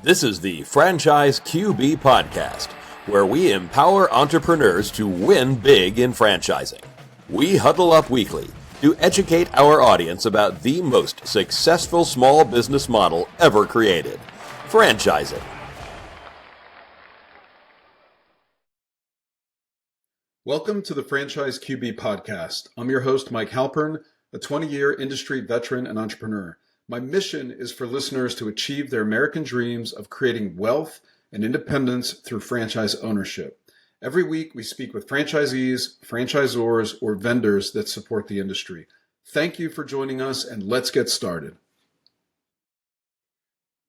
This is the Franchise QB Podcast, where we empower entrepreneurs to win big in franchising. We huddle up weekly to educate our audience about the most successful small business model ever created, franchising. Welcome to the Franchise QB Podcast. I'm your host, Mike Halpern, a 20-year industry veteran and entrepreneur. My mission is for listeners to achieve their American dreams of creating wealth and independence through franchise ownership. Every week, we speak with franchisees, franchisors, or vendors that support the industry. Thank you for joining us, and let's get started.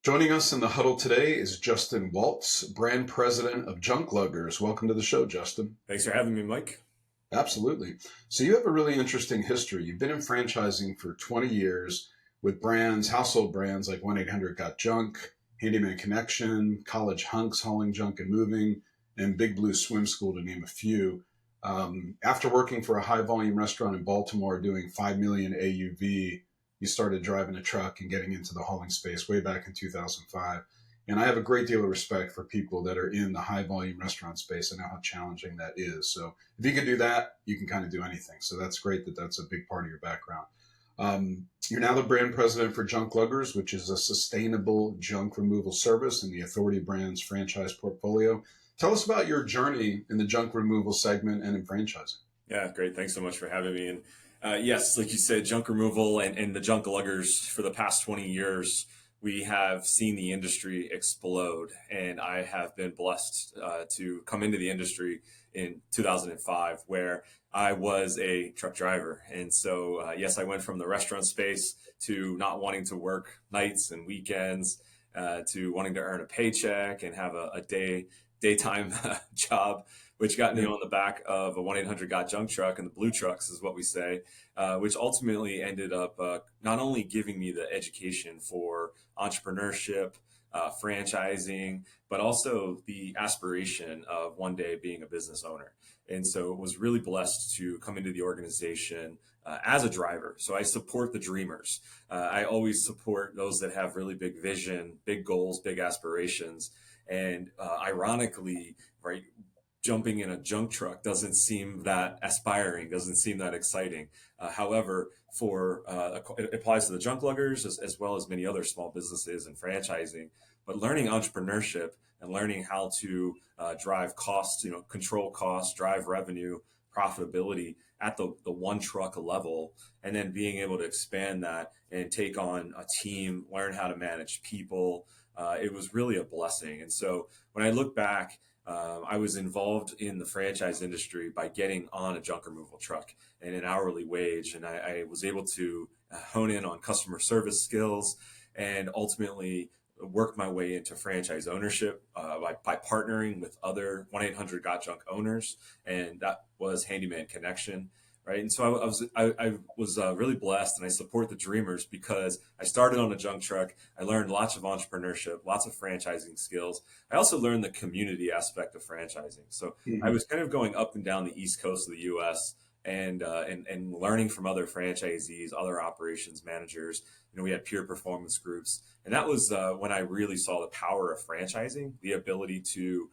Joining us in the huddle today is Justin Waltz, brand president of Junkluggers. Welcome to the show, Justin. Thanks for having me, Mike. Absolutely. So you have a really interesting history. You've been in franchising for 20 years with brands, household brands like 1-800-GOT-JUNK, Handyman Connection, College Hunks, Hauling Junk and Moving, and Big Blue Swim School, to name a few. After working for a high-volume restaurant in Baltimore doing $5 million AUV, you started driving a truck and getting into the hauling space way back in 2005. And I have a great deal of respect for people that are in the high-volume restaurant space and know how challenging that is. So if you can do that, you can kind of do anything. So that's great that that's a big part of your background. You're now the brand president for Junkluggers, which is a sustainable junk removal service in the Authority Brands franchise portfolio. Tell us about your journey in the junk removal segment and in franchising. Yeah, great. Thanks so much for having me. And yes, like you said, junk removal and the Junkluggers, for the past 20 years, we have seen the industry explode. And I have been blessed to come into the industry in 2005, where I was a truck driver. And so, yes, I went from the restaurant space to not wanting to work nights and weekends, to wanting to earn a paycheck and have a daytime job, which got me on the back of a 1-800-GOT-JUNK truck, and the blue trucks is what we say, which ultimately ended up not only giving me the education for entrepreneurship, franchising, but also the aspiration of one day being a business owner. And so it was really blessed to come into the organization as a driver. So I support the dreamers. I always support those that have really big vision, big goals, big aspirations. And ironically, right, jumping in a junk truck doesn't seem that aspiring, doesn't seem that exciting. However, it applies to the Junkluggers as well as many other small businesses and franchising. But learning entrepreneurship and learning how to drive costs, control costs, drive revenue, profitability at the one truck level, and then being able to expand that and take on a team, learn how to manage people. It was really a blessing. And so when I look back, I was involved in the franchise industry by getting on a junk removal truck and an hourly wage. And I was able to hone in on customer service skills and ultimately work my way into franchise ownership by partnering with other 1-800-GOT-JUNK owners. And that was Handyman Connection. Right. And so I was really blessed, and I support the dreamers because I started on a junk truck. I learned lots of entrepreneurship, lots of franchising skills. I also learned the community aspect of franchising. So I was kind of going up and down the East Coast of the U.S. and learning from other franchisees, other operations managers. We had peer performance groups, and that was when I really saw the power of franchising, the ability to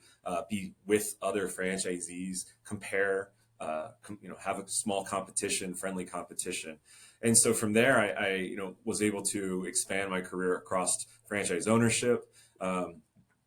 be with other franchisees, compare. Have a small competition, friendly competition. And so from there, I was able to expand my career across franchise ownership,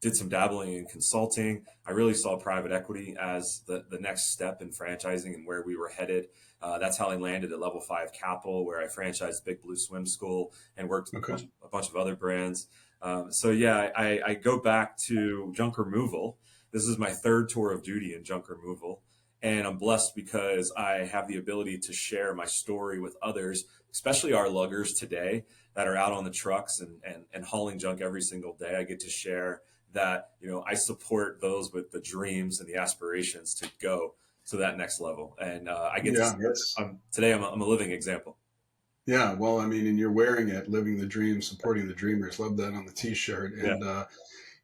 did some dabbling in consulting. I really saw private equity as the next step in franchising and where we were headed. That's how I landed at Level 5 Capital, where I franchised Big Blue Swim School and worked with a bunch of other brands. I go back to junk removal. This is my third tour of duty in junk removal. And I'm blessed because I have the ability to share my story with others, especially our luggers today that are out on the trucks and hauling junk every single day. I get to share that, I support those with the dreams and the aspirations to go to that next level. And I get today I'm a living example. Yeah, well, and you're wearing it, living the dream, supporting the dreamers. Love that on the T-shirt. And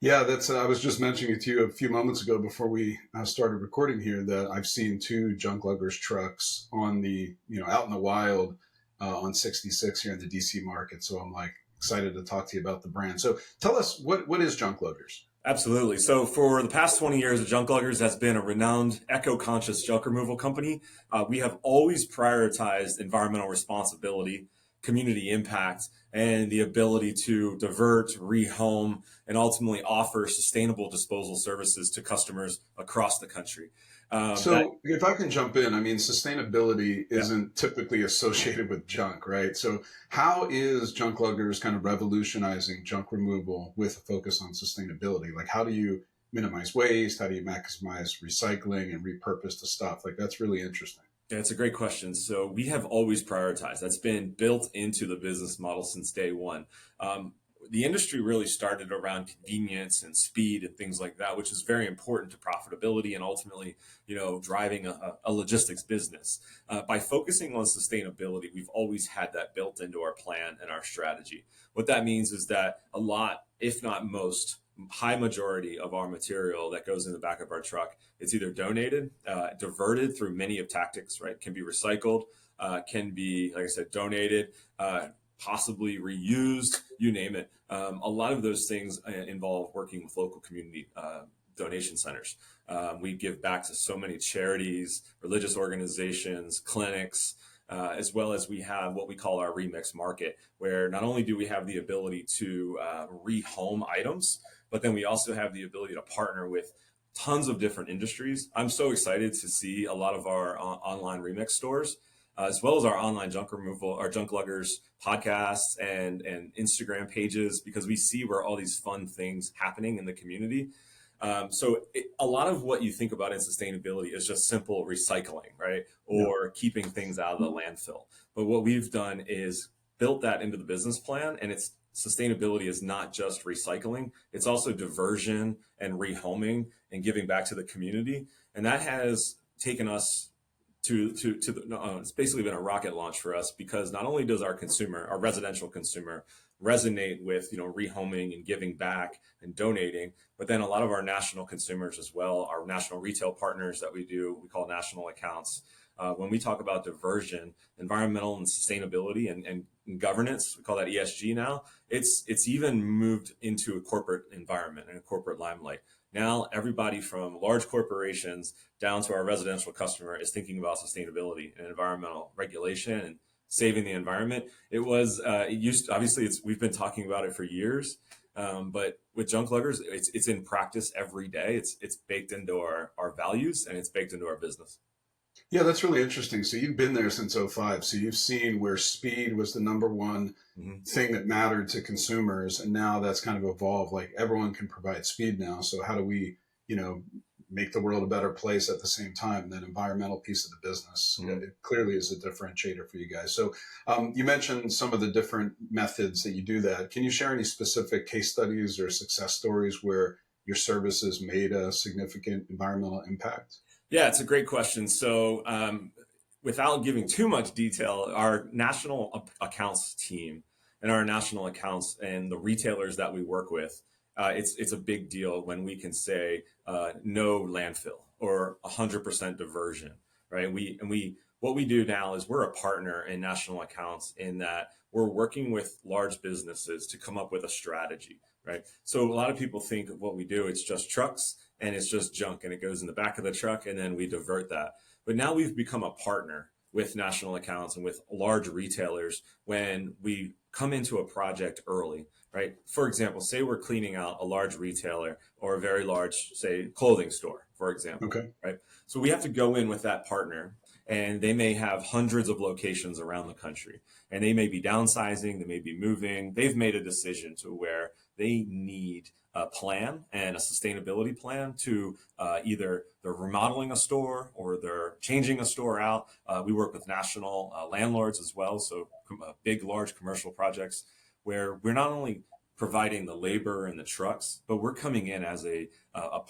that's. I was just mentioning it to you a few moments ago before we started recording here that I've seen 2 Junkluggers trucks on the, out in the wild on 66 here in the DC market. So I'm like excited to talk to you about the brand. So tell us, what is Junkluggers? Absolutely. So for the past 20 years, Junkluggers has been a renowned eco-conscious junk removal company. We have always prioritized environmental responsibility, community impact, and the ability to divert, rehome, and ultimately offer sustainable disposal services to customers across the country. So if I can jump in, I mean, sustainability Yeah. isn't typically associated with junk, right? So how is Junkluggers kind of revolutionizing junk removal with a focus on sustainability? Like, how do you minimize waste? How do you maximize recycling and repurpose the stuff? Like, that's really interesting. Yeah, it's a great question. So we have always prioritized. That's been built into the business model since day one. The industry really started around convenience and speed and things like that, which is very important to profitability and ultimately, driving a logistics business. By focusing on sustainability, we've always had that built into our plan and our strategy. What that means is that a lot, if not most, high majority of our material that goes in the back of our truck, it's either donated, diverted through many of tactics, right? Can be recycled, can be, like I said, donated, possibly reused, you name it. A lot of those things involve working with local community donation centers. We give back to so many charities, religious organizations, clinics, as well as we have what we call our remix market, where not only do we have the ability to rehome items, but then we also have the ability to partner with tons of different industries. I'm so excited to see a lot of our online remix stores, as well as our online junk removal, our Junkluggers podcasts and Instagram pages, because we see where all these fun things happening in the community. A lot of what you think about in sustainability is just simple recycling, right? Or keeping things out of the landfill. But what we've done is built that into the business plan, and it's sustainability is not just recycling, it's also diversion and rehoming and giving back to the community. And that has taken us it's basically been a rocket launch for us, because not only does our residential consumer resonate with, rehoming and giving back and donating, but then a lot of our national consumers as well, our national retail partners that we call national accounts. When we talk about diversion, environmental and sustainability and governance, we call that ESG now, it's even moved into a corporate environment and a corporate limelight. Now, everybody from large corporations down to our residential customer is thinking about sustainability and environmental regulation and saving the environment. We've been talking about it for years, but with Junkluggers, it's in practice every day. It's baked into our values, and it's baked into our business. Yeah, that's really interesting. So you've been there since '05. So you've seen where speed was the number one thing that mattered to consumers. And now that's kind of evolved. Like, everyone can provide speed now. So how do we, make the world a better place at the same time? That environmental piece of the business, it clearly is a differentiator for you guys. So you mentioned some of the different methods that you do that. Can you share any specific case studies or success stories where your services made a significant environmental impact? Yeah, it's a great question. So without giving too much detail, our national accounts team and our national accounts and the retailers that we work with, it's a big deal when we can say no landfill or 100% diversion, right? What we do now is we're a partner in national accounts, in that we're working with large businesses to come up with a strategy, right? So a lot of people think of what we do, it's just trucks and it's just junk and it goes in the back of the truck and then we divert that. But now we've become a partner with national accounts and with large retailers when we come into a project early, right? For example, say we're cleaning out a large retailer or a very large, say, clothing store, for example, right? So we have to go in with that partner, and they may have hundreds of locations around the country, and they may be downsizing, they may be moving. They've made a decision to where they need a plan and a sustainability plan to either they're remodeling a store or they're changing a store out. We work with national landlords as well, so big, large commercial projects where we're not only providing the labor and the trucks, but we're coming in as a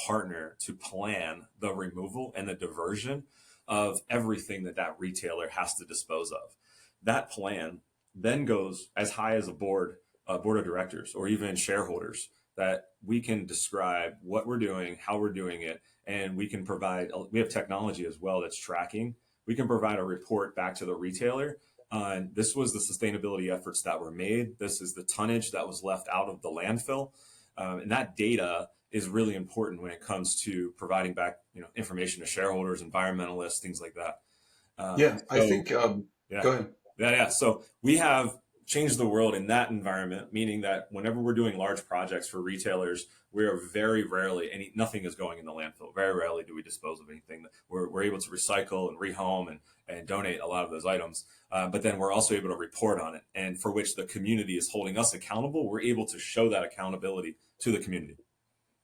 partner to plan the removal and the diversion of everything that retailer has to dispose of. That plan then goes as high as a board of directors or even shareholders, that we can describe what we're doing, how we're doing it, and we have technology as well that's tracking. We can provide a report back to the retailer on this was the sustainability efforts that were made. This is the tonnage that was left out of the landfill. And that data is really important when it comes to providing back, information to shareholders, environmentalists, things like that. I think, Yeah. go ahead. Yeah. So we have changed the world in that environment, meaning that whenever we're doing large projects for retailers, we are very rarely, nothing is going in the landfill. Very rarely do we dispose of anything. We're able to recycle and rehome and donate a lot of those items. But then we're also able to report on it, and for which the community is holding us accountable. We're able to show that accountability to the community.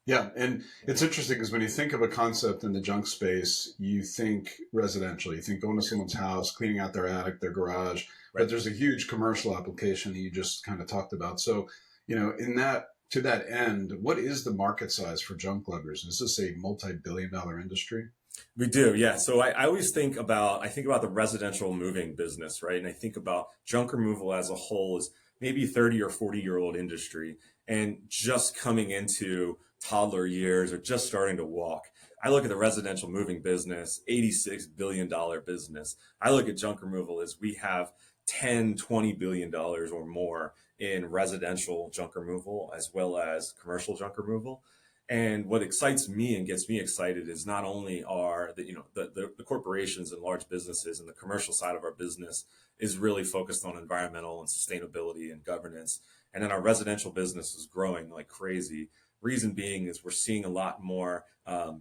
Yeah, and it's interesting because when you think of a concept in the junk space, you think residential. You think going to someone's house, cleaning out their attic, their garage. Right. But there's a huge commercial application that you just kind of talked about. So, to that end, what is the market size for Junkluggers? Is this a multi-billion-dollar industry? We do, yeah. So I always think about the residential moving business, right? And I think about junk removal as a whole as maybe 30 or 40-year-old industry and just coming into toddler years or just starting to walk. I look at the residential moving business, $86 billion business. I look at junk removal as we have $10-20 billion or more in residential junk removal as well as commercial junk removal. And what excites me and gets me excited is not only are the corporations and large businesses and the commercial side of our business is really focused on environmental and sustainability and governance. And then our residential business is growing like crazy. Reason being is we're seeing a lot more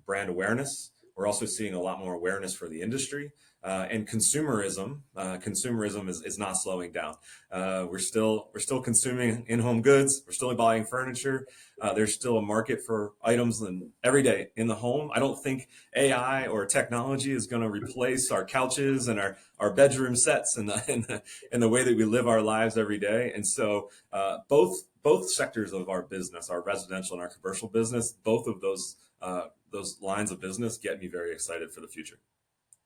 brand awareness. We're also seeing a lot more awareness for the industry. And consumerism is not slowing down. We're still consuming in-home goods. We're still buying furniture. There's still a market for items every day in the home. I don't think AI or technology is going to replace our couches and our bedroom sets and the way that we live our lives every day. And so both sectors of our business, our residential and our commercial business, both of those lines of business get me very excited for the future.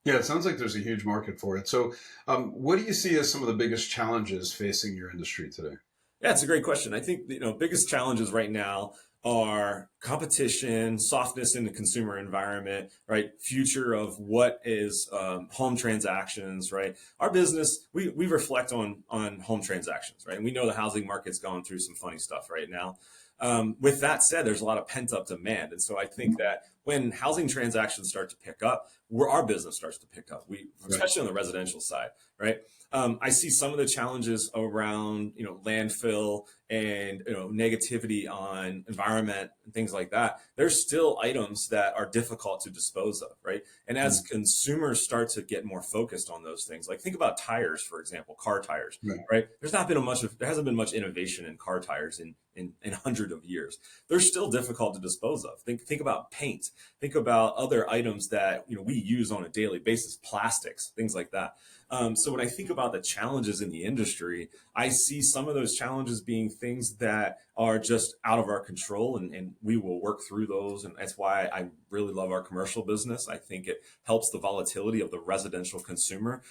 Yeah, it sounds like there's a huge market for it. So what do you see as some of the biggest challenges facing your industry today? Yeah, it's a great question. I think biggest challenges right now are competition, softness in the consumer environment, right? Future of what is home transactions, right? Our business, we reflect on home transactions, right? And we know the housing market's going through some funny stuff right now. With that said, there's a lot of pent up demand. And so I think that when housing transactions start to pick up, our business starts to pick up. Especially on the residential side, right? I see some of the challenges around, landfill and, negativity on environment and things like that. There's still items that are difficult to dispose of, right? And as consumers start to get more focused on those things, like think about tires, for example, car tires, right? There hasn't been much innovation in car tires in hundreds of years. They're still difficult to dispose of. Think about paint. Think about other items that we use on a daily basis, plastics, things like that. So when I think about the challenges in the industry, I see some of those challenges being things that are just out of our control, and we will work through those. And that's why I really love our commercial business. I think it helps the volatility of the residential consumer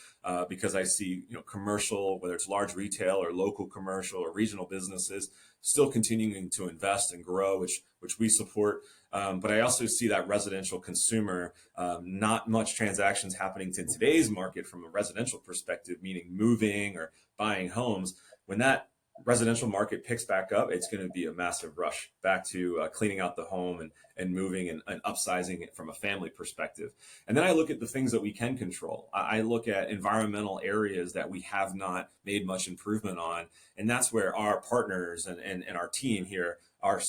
because I see commercial, whether it's large retail or local commercial or regional businesses, still continuing to invest and grow, which we support. But I also see that residential consumer, not much transactions happening in today's market from a residential perspective, meaning moving or buying homes. When that residential market picks back up, it's going to be a massive rush back to cleaning out the home and moving and upsizing it from a family perspective. And then I look at the things that we can control. I look at environmental areas that we have not made much improvement on. And that's where our partners and our team here are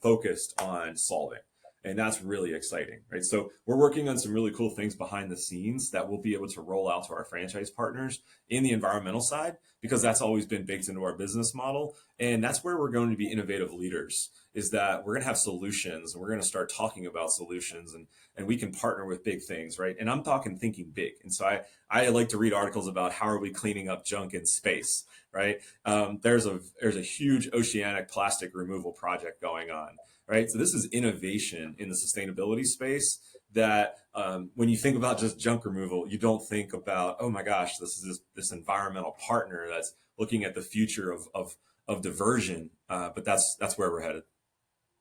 focused on solving. And that's really exciting, right? So we're working on some really cool things behind the scenes that we'll be able to roll out to our franchise partners in the environmental side, because that's always been baked into our business model. And that's where we're going to be innovative leaders, is that we're going to have solutions and we're going to start talking about solutions and we can partner with big things, right? And I'm talking thinking big. And so I like to read articles about how are we cleaning up junk in space, right? There's a huge oceanic plastic removal project going on. Right. So this is innovation in the sustainability space that when you think about just junk removal, you don't think about, oh my gosh, this is this environmental partner that's looking at the future of diversion. But that's where we're headed.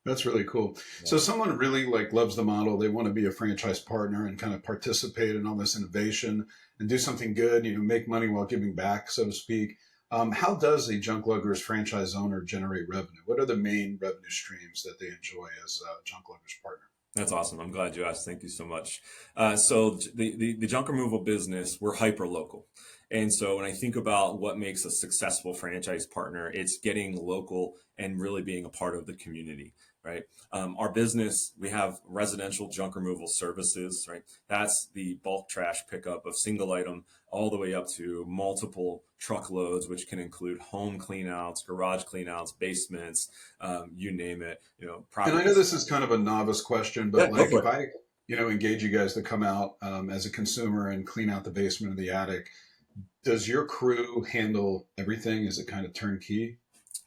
That's really cool. Yeah. So someone really like loves the model. They want to be a franchise partner and kind of participate in all this innovation and do something good, make money while giving back, so to speak. How does a Junkluggers franchise owner generate revenue? What are the main revenue streams that they enjoy as a Junkluggers partner? That's awesome. I'm glad you asked. Thank you so much. So the junk removal business, we're hyper local. And so when I think about what makes a successful franchise partner, it's getting local and really being a part of the community, right? Our business, we have residential junk removal services, right? That's the bulk trash pickup of single item all the way up to multiple truckloads, which can include home cleanouts, garage cleanouts, basements, you name it, And I know properties. this is kind of a novice question, Yeah, but go like for if it. I, engage you guys to come out as a consumer and clean out the basement or the attic, does your crew handle everything? Is it kind of turnkey?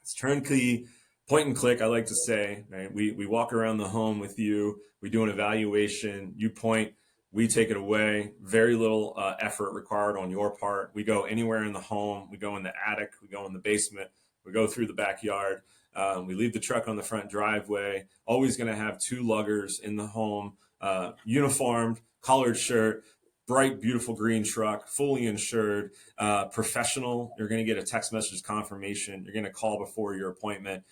It's turnkey, point and click, I like to say. Right? We walk around the home with you. We do an evaluation. You point, we take it away. Very little effort required on your part. We go anywhere in the home. We go in the attic. We go in the basement. We go through the backyard. We leave the truck on the front driveway. Always going to have two luggers in the home, uniformed, collared shirt, bright, beautiful green truck, fully insured, professional. You're going to get a text message confirmation. You're going to call before your appointment.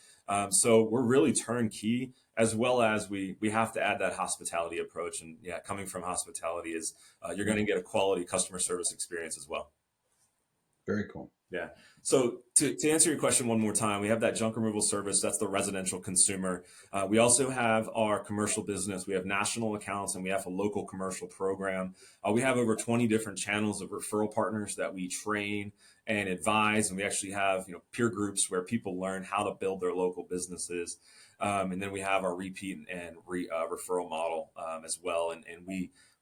So we're really turnkey, as well as we have to add that hospitality approach. And yeah, coming from hospitality is you're going to get a quality customer service experience as well. Very cool. Yeah. So to answer your question one more time, we have that junk removal service. That's the residential consumer. We also have our commercial business. We have national accounts and we have a local commercial program. We have over 20 different channels of referral partners that we train and advise. And we actually have, peer groups where people learn how to build their local businesses. And then we have our repeat and referral model as well. And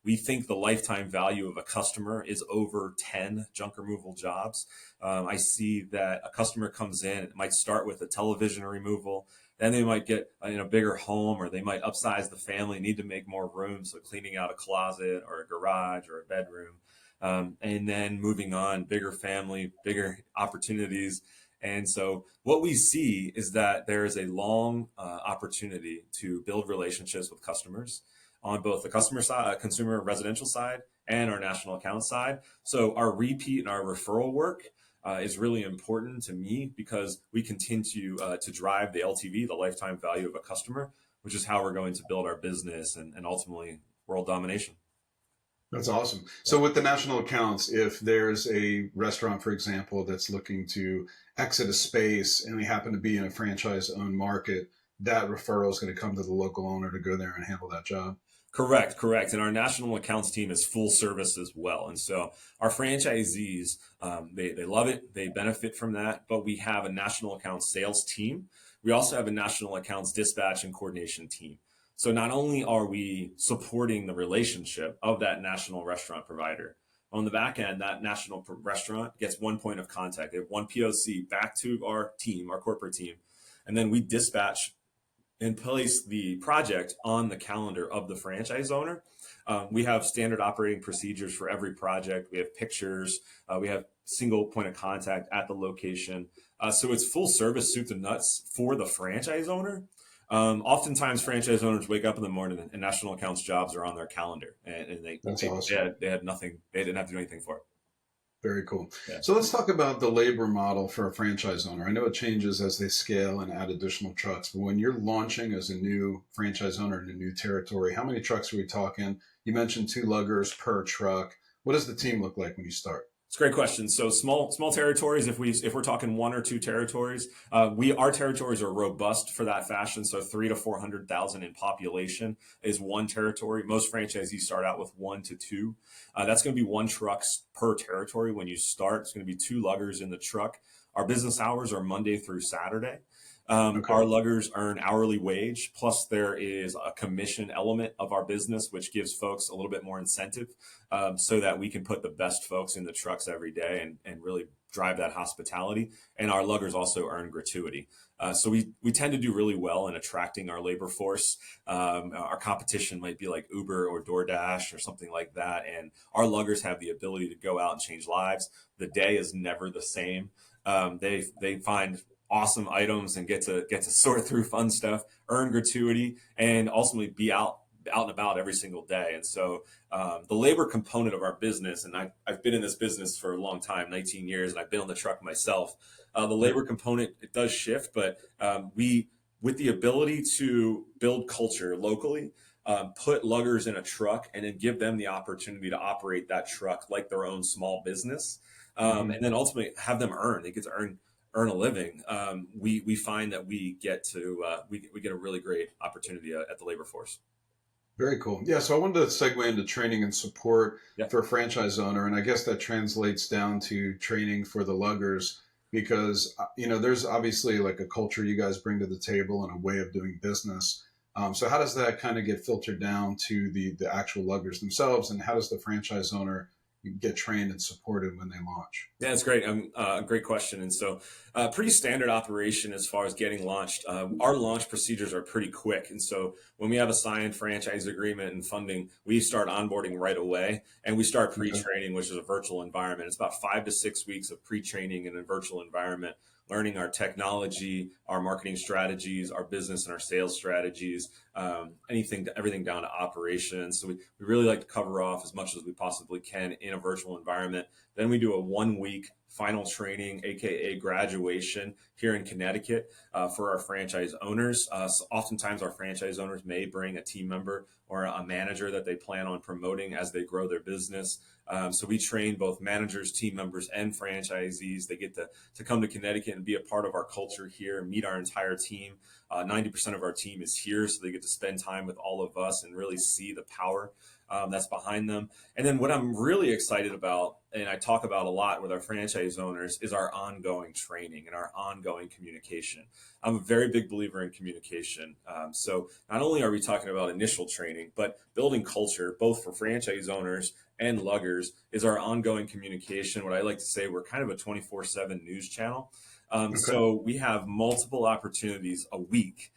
we think the lifetime value of a customer is over 10 junk removal jobs. I see that a customer comes in, it might start with a television removal, then they might get a bigger home, or they might upsize the family, need to make more room, so cleaning out a closet or a garage or a bedroom, and then moving on, bigger family, bigger opportunities. And so what we see is that there is a long opportunity to build relationships with customers on both the customer side, consumer residential side, and our national account side. So our repeat and our referral work is really important to me because we continue to drive the LTV, the lifetime value of a customer, which is how we're going to build our business and ultimately world domination. That's awesome. So with the national accounts, if there's a restaurant, for example, that's looking to exit a space and they happen to be in a franchise owned market, that referral is going to come to the local owner to go there and handle that job. Correct. And our national accounts team is full service as well. And so our franchisees, they love it. They benefit from that. But we have a national accounts sales team. We also have a national accounts dispatch and coordination team. So not only are we supporting the relationship of that national restaurant provider, on the back end, that national restaurant gets one point of contact. They have one POC back to our team, our corporate team. And then we dispatch and place the project on the calendar of the franchise owner. We have standard operating procedures for every project. We have pictures. We have single point of contact at the location. So it's full service soup to nuts for the franchise owner. Oftentimes, franchise owners wake up in the morning and national accounts jobs are on their calendar, and That's awesome. they had nothing. They didn't have to do anything for it. Very cool. Yeah. So let's talk about the labor model for a franchise owner. I know it changes as they scale and add additional trucks, but when you're launching as a new franchise owner in a new territory, how many trucks are we talking? You mentioned 2 luggers per truck. What does the team look like when you start? It's a great question. So small territories. If we're talking 1 or 2 territories, our territories are robust for that fashion. So 300,000 to 400,000 in population is one territory. Most franchisees start out with 1 to 2. That's going to be 1 truck per territory when you start. It's going to be 2 luggers in the truck. Our business hours are Monday through Saturday. Okay. Our luggers earn hourly wage, plus there is a commission element of our business, which gives folks a little bit more incentive so that we can put the best folks in the trucks every day and really drive that hospitality. And our luggers also earn gratuity. So we tend to do really well in attracting our labor force. Our competition might be like Uber or DoorDash or something like that. And our luggers have the ability to go out and change lives. The day is never the same. They find awesome items and get to sort through fun stuff, earn gratuity, and ultimately be out and about every single day. And so the labor component of our business, and I've been in this business for a long time, 19 years, and I've been on the truck myself. The labor component, it does shift, but with the ability to build culture locally, put luggers in a truck and then give them the opportunity to operate that truck like their own small business. And then ultimately have them they get to earn a living. We find that we get a really great opportunity at the labor force. Very cool. Yeah, so I wanted to segue into training and support for a franchise owner, and I guess that translates down to training for the luggers because, there's obviously like a culture you guys bring to the table and a way of doing business. So how does that kind of get filtered down to the actual luggers themselves, and how does the franchise owner get trained and supported when they launch? Yeah, that's great. Great question. And so pretty standard operation as far as getting launched. Our launch procedures are pretty quick. And so when we have a signed franchise agreement and funding, we start onboarding right away, and we start pre-training, which is a virtual environment. It's about 5 to 6 weeks of pre-training in a virtual environment, learning our technology, our marketing strategies, our business and our sales strategies, everything down to operations. So we really like to cover off as much as we possibly can in a virtual environment. Then we do a 1-week final training, aka graduation, here in Connecticut for our franchise owners. So oftentimes our franchise owners may bring a team member or a manager that they plan on promoting as they grow their business. So we train both managers, team members, and franchisees. They get to come to Connecticut and be a part of our culture here, meet our entire team. 90% of our team is here, so they get to spend time with all of us and really see the power that's behind them. And then what I'm really excited about, and I talk about a lot with our franchise owners, is our ongoing training and our ongoing communication. I'm a very big believer in communication. So not only are we talking about initial training, but building culture, both for franchise owners and luggers, is our ongoing communication. What I like to say, we're kind of a 24/7 news channel. So we have multiple opportunities a week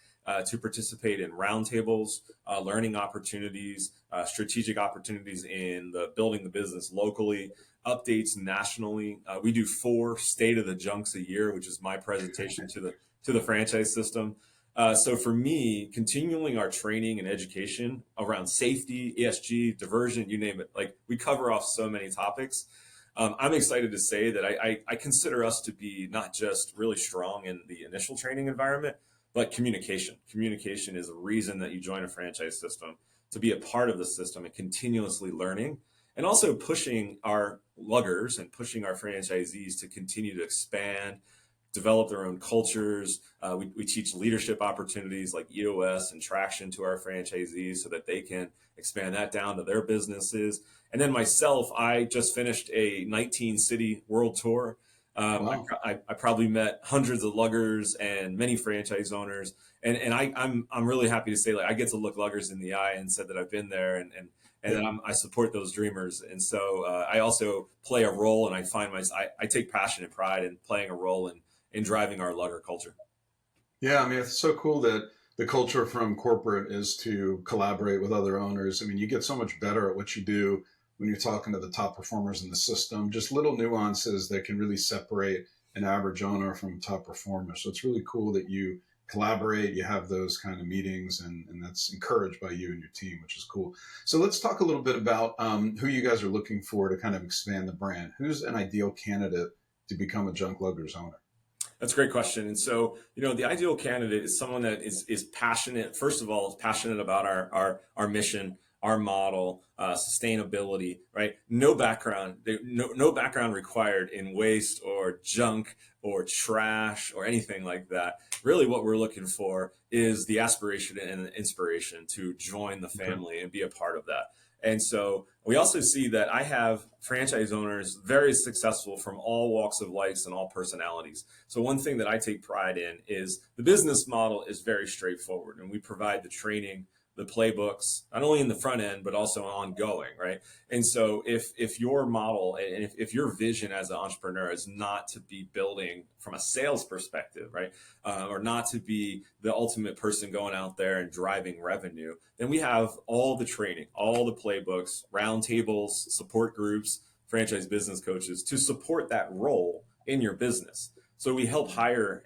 to participate in roundtables, learning opportunities, strategic opportunities in building the business locally, updates nationally. We do 4 State of the Junks a year, which is my presentation to the franchise system. So for me, continuing our training and education around safety, ESG, diversion, you name it, like we cover off so many topics. I'm excited to say that I consider us to be not just really strong in the initial training environment, but communication. Communication is a reason that you join a franchise system, to be a part of the system and continuously learning, and also pushing our luggers and pushing our franchisees to continue to expand, develop their own cultures. We teach leadership opportunities like EOS and traction to our franchisees so that they can expand that down to their businesses. And then myself, I just finished a 19-city world tour. Wow. I probably met hundreds of luggers and many franchise owners, and I'm really happy to say, like, I get to look luggers in the eye and said that I've been there, and then I support those dreamers. And so I also play a role, and I take passion and pride in playing a role in driving our lugger culture. Yeah, I mean, it's so cool that the culture from corporate is to collaborate with other owners. I mean, you get so much better at what you do when you're talking to the top performers in the system, just little nuances that can really separate an average owner from top performer. So it's really cool that you collaborate, you have those kind of meetings, and that's encouraged by you and your team, which is cool. So let's talk a little bit about who you guys are looking for to kind of expand the brand. Who's an ideal candidate to become a Junkluggers owner? That's a great question. And so, the ideal candidate is someone that is passionate, first of all, is passionate about our mission, our model, sustainability, right? No background required in waste or junk or trash or anything like that. Really what we're looking for is the aspiration and the inspiration to join the family and be a part of that. And so we also see that I have franchise owners very successful from all walks of life and all personalities. So one thing that I take pride in is the business model is very straightforward, and we provide the training, the playbooks, not only in the front end, but also ongoing, right? And so if your model and if your vision as an entrepreneur is not to be building from a sales perspective, right? Or not to be the ultimate person going out there and driving revenue, then we have all the training, all the playbooks, roundtables, support groups, franchise business coaches to support that role in your business. So we help hire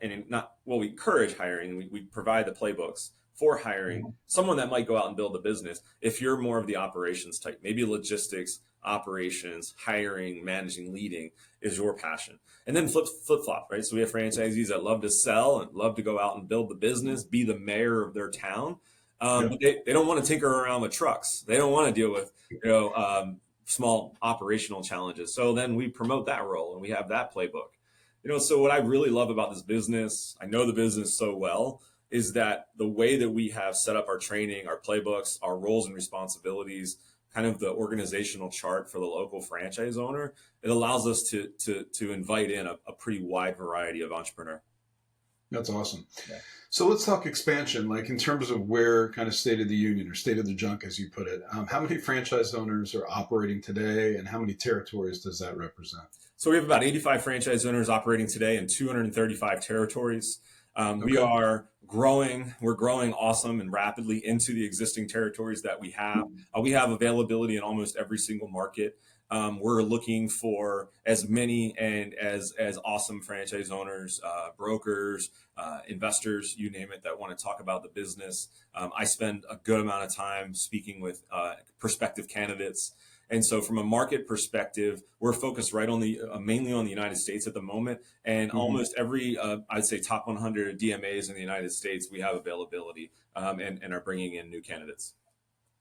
we encourage hiring. We provide the playbooks for hiring someone that might go out and build a business. If you're more of the operations type, maybe logistics, operations, hiring, managing, leading is your passion. And then flip flop, right? So we have franchisees that love to sell and love to go out and build the business, be the mayor of their town. But they don't want to tinker around with trucks. They don't want to deal with, small operational challenges. So then we promote that role and we have that playbook. So what I really love about this business, I know the business so well, is that the way that we have set up our training, our playbooks, our roles and responsibilities, kind of the organizational chart for the local franchise owner, it allows us to invite in a pretty wide variety of entrepreneur. That's awesome. Yeah. So let's talk expansion, like in terms of where kind of state of the union or state of the junk, as you put it. How many franchise owners are operating today and how many territories does that represent? So we have about 85 franchise owners operating today in 235 territories. We are growing. We're growing awesome and rapidly into the existing territories that we have. We have availability in almost every single market. We're looking for as many and as awesome franchise owners, brokers, investors, you name it, that want to talk about the business. I spend a good amount of time speaking with prospective candidates. And so from a market perspective, we're focused right on mainly on the United States at the moment. And almost every, I'd say top 100 DMAs in the United States, we have availability and are bringing in new candidates.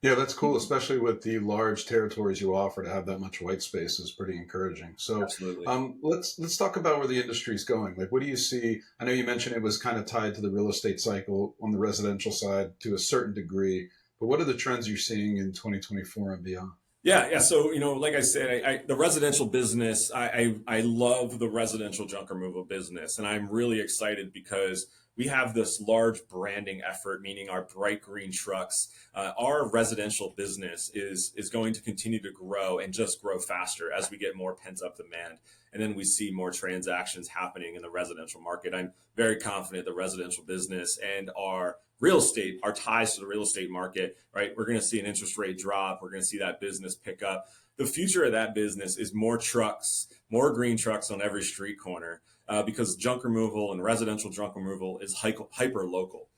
Yeah, that's cool, especially with the large territories you offer. To have that much white space is pretty encouraging. So absolutely. Let's talk about where the industry is going. Like, what do you see? I know you mentioned it was kind of tied to the real estate cycle on the residential side to a certain degree, but what are the trends you're seeing in 2024 and beyond? Yeah. So, like I said, the residential business, I love the residential junk removal business. And I'm really excited because we have this large branding effort, meaning our bright green trucks. Our residential business is going to continue to grow and just grow faster as we get more pent up demand. And then we see more transactions happening in the residential market. I'm very confident the residential business and our real estate, our ties to the real estate market, right? We're going to see an interest rate drop. We're going to see that business pick up. The future of that business is more trucks, more green trucks on every street corner, because junk removal and residential junk removal is hyper local.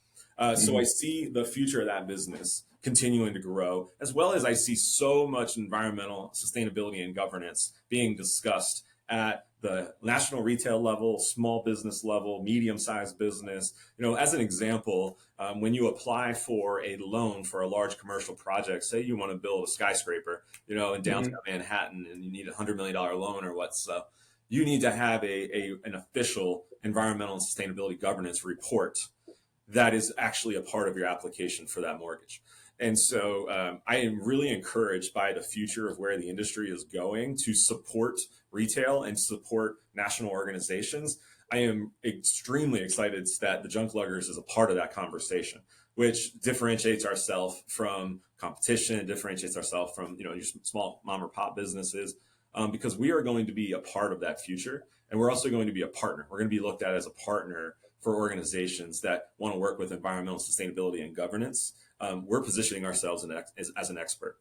So I see the future of that business continuing to grow, as well as I see so much environmental sustainability and governance being discussed at the national retail level, small business level, medium-sized business. As an example, when you apply for a loan for a large commercial project, say you want to build a skyscraper, in downtown Manhattan, and you need a $100 million loan or what, so you need to have an official environmental and sustainability governance report that is actually a part of your application for that mortgage. And so I am really encouraged by the future of where the industry is going to support retail and support national organizations. I am extremely excited that the Junkluggers is a part of that conversation, which differentiates ourselves from competition, differentiates ourselves from your small mom or pop businesses, because we are going to be a part of that future. And we're also going to be a partner. We're going to be looked at as a partner for organizations that want to work with environmental sustainability and governance. We're positioning ourselves as an expert.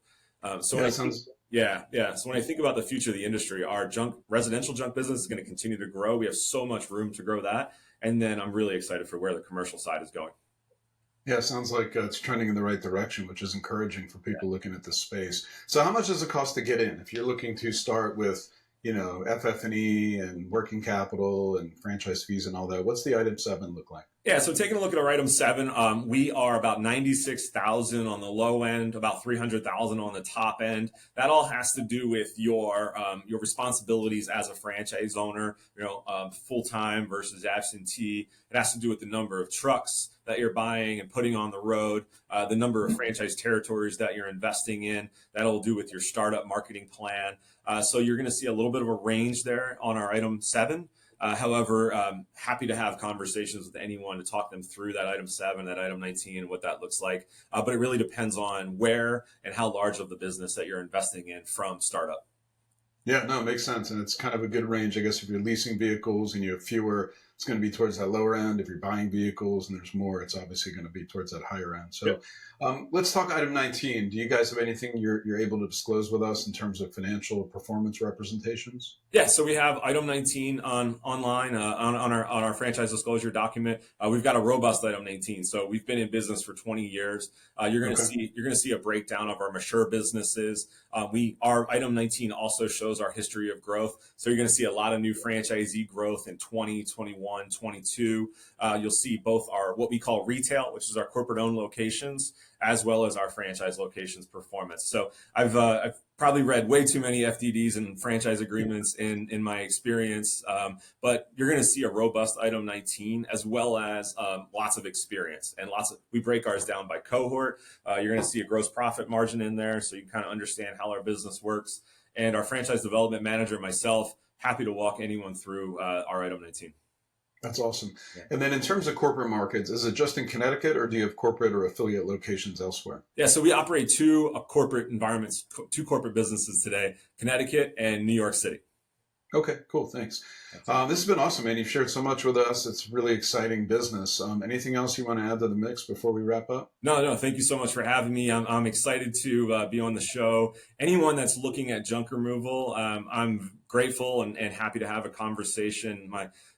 So when I think about the future of the industry, our residential junk business is going to continue to grow. We have so much room to grow that. And then I'm really excited for where the commercial side is going. Yeah, it sounds like it's trending in the right direction, which is encouraging for people looking at this space. So how much does it cost to get in? If you're looking to start with, FF&E and working capital and franchise fees and all that, what's the item 7 look like? Yeah, so taking a look at our item 7, we are about $96,000 on the low end, about $300,000 on the top end. That all has to do with your responsibilities as a franchise owner, full time versus absentee. It has to do with the number of trucks that you're buying and putting on the road, the number of franchise territories that you're investing in. That'll do with your startup marketing plan. So you're going to see a little bit of a range there on our item 7. However, happy to have conversations with anyone to talk them through that item 7, that item 19, and what that looks like. But it really depends on where and how large of the business that you're investing in from startup. Yeah, no, it makes sense. And it's kind of a good range, I guess, if you're leasing vehicles and you have fewer it's going to be towards that lower end. If you're buying vehicles and there's more, it's obviously going to be towards that higher end. So let's talk item 19. Do you guys have anything you're able to disclose with us in terms of financial performance representations? Yeah, so we have item 19 online on our franchise disclosure document. We've got a robust item 19. So we've been in business for 20 years. You're going to see a breakdown of our mature businesses. Our item 19 also shows our history of growth. So you're going to see a lot of new franchisee growth in 20, 21, 22. You'll see both our what we call retail, which is our corporate owned locations, as well as our franchise locations performance. So I've probably read way too many FDDs and franchise agreements in my experience, but you're going to see a robust item 19 as well as lots of experience and we break ours down by cohort. You're going to see a gross profit margin in there, so you kind of understand how our business works. And our franchise development manager, myself, happy to walk anyone through our item 19. That's awesome. Yeah. And then in terms of corporate markets, is it just in Connecticut or do you have corporate or affiliate locations elsewhere? Yeah, so we operate two corporate environments, two corporate businesses today, Connecticut and New York City. Okay, cool. Thanks. This has been awesome, man. You've shared so much with us. It's really exciting business. Anything else you want to add to the mix before we wrap up? No. Thank you so much for having me. I'm excited to be on the show. Anyone that's looking at junk removal, I'm grateful and happy to have a conversation.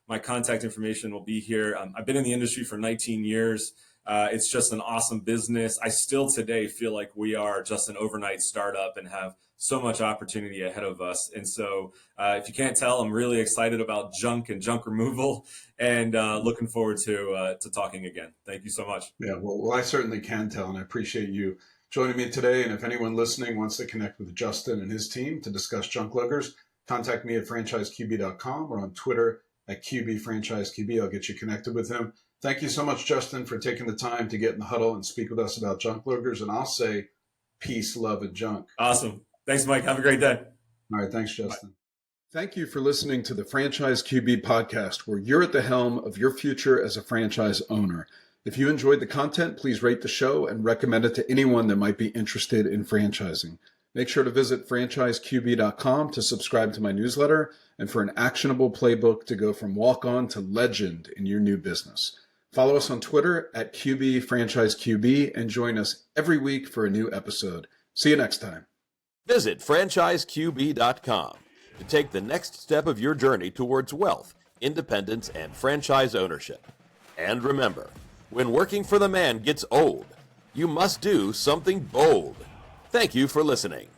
My contact information will be here. I've been in the industry for 19 years. It's just an awesome business. I still today feel like we are just an overnight startup and have so much opportunity ahead of us. And so if you can't tell, I'm really excited about junk and junk removal and looking forward to talking again. Thank you so much. Yeah, well, I certainly can tell, and I appreciate you joining me today. And if anyone listening wants to connect with Justin and his team to discuss Junkluggers, contact me at franchiseqb.com or on Twitter at QBFranchiseQB. I'll get you connected with him. Thank you so much, Justin, for taking the time to get in the huddle and speak with us about Junkluggers. And I'll say peace, love, and junk. Awesome. Thanks, Mike. Have a great day. All right. Thanks, Justin. Bye. Thank you for listening to the Franchise QB podcast, where you're at the helm of your future as a franchise owner. If you enjoyed the content, please rate the show and recommend it to anyone that might be interested in franchising. Make sure to visit franchiseqb.com to subscribe to my newsletter and for an actionable playbook to go from walk-on to legend in your new business. Follow us on Twitter at QBFranchiseQB and join us every week for a new episode. See you next time. Visit franchiseqb.com to take the next step of your journey towards wealth, independence, and franchise ownership. And remember, when working for the man gets old, you must do something bold. Thank you for listening.